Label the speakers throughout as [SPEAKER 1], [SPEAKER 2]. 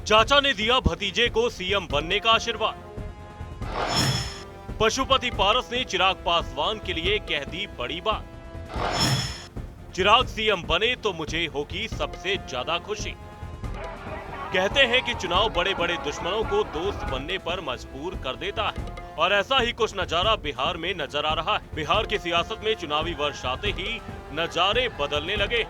[SPEAKER 1] चाचा ने दिया भतीजे को सीएम बनने का आशीर्वाद। पशुपति पारस ने चिराग पासवान के लिए कह दी बड़ी बात। चिराग सीएम बने तो मुझे होगी सबसे ज्यादा खुशी। कहते हैं कि चुनाव बड़े बड़े दुश्मनों को दोस्त बनने पर मजबूर कर देता है और ऐसा ही कुछ नजारा बिहार में नजर आ रहा है। बिहार की सियासत में चुनावी वर्ष आते ही नजारे बदलने लगे।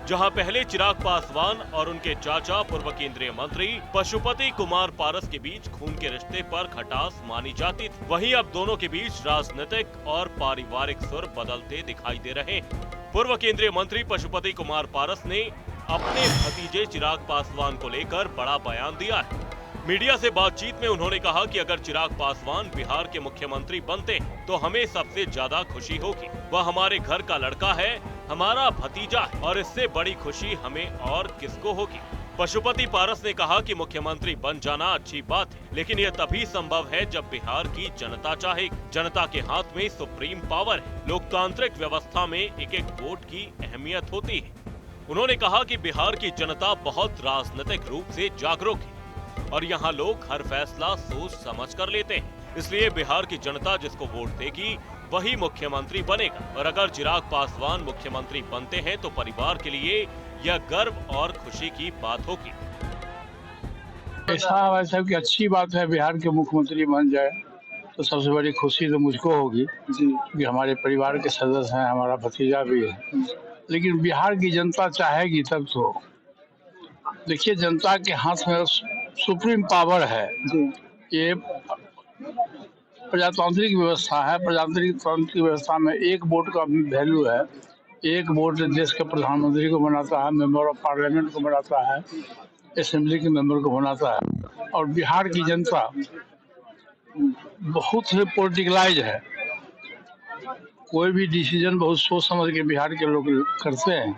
[SPEAKER 1] जहां पहले चिराग पासवान और उनके चाचा पूर्व केंद्रीय मंत्री पशुपति कुमार पारस के बीच खून के रिश्ते पर खटास मानी जाती थी, वहीं अब दोनों के बीच राजनीतिक और पारिवारिक सुर बदलते दिखाई दे रहे हैं। पूर्व केंद्रीय मंत्री पशुपति कुमार पारस ने अपने भतीजे चिराग पासवान को लेकर बड़ा बयान दिया है। मीडिया से बातचीत में उन्होंने कहा कि अगर चिराग पासवान बिहार के मुख्यमंत्री बनते तो हमें सबसे ज्यादा खुशी होगी। वह हमारे घर का लड़का है, हमारा भतीजा है और इससे बड़ी खुशी हमें और किसको होगी। पशुपति पारस ने कहा कि मुख्यमंत्री बन जाना अच्छी बात है, लेकिन यह तभी संभव है जब बिहार की जनता चाहे। जनता के हाथ में सुप्रीम पावर है। लोकतांत्रिक व्यवस्था में एक एक वोट की अहमियत होती है। उन्होंने कहा कि बिहार की जनता बहुत राजनीतिक रूप से जागरूक है और यहाँ लोग हर फैसला सोच समझ कर लेते हैं। इसलिए बिहार की जनता जिसको वोट देगी वही मुख्यमंत्री बनेगा और अगर चिराग पासवान मुख्यमंत्री बनते हैं तो परिवार के लिए यह गर्व और खुशी की बात होगी।
[SPEAKER 2] ऐसा वैसा कि अच्छी बात है, बिहार के मुख्यमंत्री बन जाए तो सबसे बड़ी खुशी तो मुझको होगी कि हमारे परिवार के सदस्य हैं, हमारा भतीजा भी है। लेकिन बिहार की जनता चाहेगी तब तो। देखिए, जनता के हाथ में सुप्रीम पावर है। ये प्रजातांत्रिक व्यवस्था है। प्रजातांत्रिक व्यवस्था में एक वोट का वैल्यू है। एक वोट देश के प्रधानमंत्री को बनाता है, मेंबर ऑफ पार्लियामेंट को बनाता है, असेंबली के मेंबर को बनाता है। और बिहार की जनता बहुत ही पॉलिटिकलाइज है। कोई भी डिसीजन बहुत सोच समझ के बिहार के लोग करते हैं।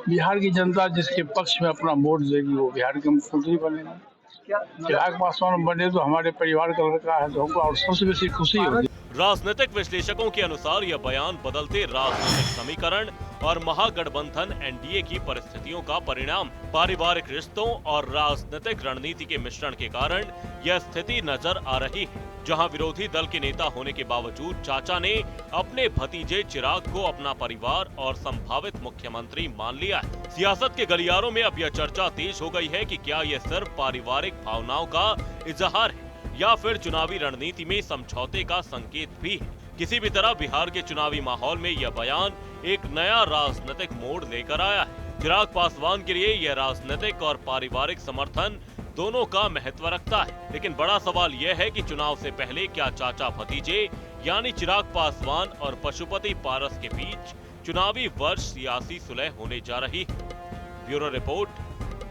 [SPEAKER 2] बिहार की जनता जिसके पक्ष में अपना वोट देगी वो बिहार के मुख्यमंत्री बनेगा। चिराग पासवान बने तो हमारे परिवार का लड़का है तो हमको और सबसे बेसी खुशी होगी।
[SPEAKER 1] राजनीतिक विश्लेषकों के अनुसार यह बयान बदलते राजनीतिक समीकरण और महागठबंधन एनडीए की परिस्थितियों का परिणाम। पारिवारिक रिश्तों और राजनीतिक रणनीति के मिश्रण के कारण यह स्थिति नजर आ रही है, जहां विरोधी दल के नेता होने के बावजूद चाचा ने अपने भतीजे चिराग को अपना परिवार और संभावित मुख्यमंत्री मान लिया है। सियासत के गलियारों में अब यह चर्चा तेज हो गई है कि क्या यह सिर्फ पारिवारिक भावनाओं का इजहार है या फिर चुनावी रणनीति में समझौते का संकेत भी है। किसी भी तरह बिहार के चुनावी माहौल में यह बयान एक नया राजनीतिक मोड़ लेकर आया है। चिराग पासवान के लिए यह राजनीतिक और पारिवारिक समर्थन दोनों का महत्व रखता है, लेकिन बड़ा सवाल यह है कि चुनाव से पहले क्या चाचा भतीजे यानी चिराग पासवान और पशुपति पारस के बीच चुनावी वर्ष सियासी सुलह होने जा रही है। ब्यूरो रिपोर्ट,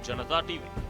[SPEAKER 1] जनता टीवी।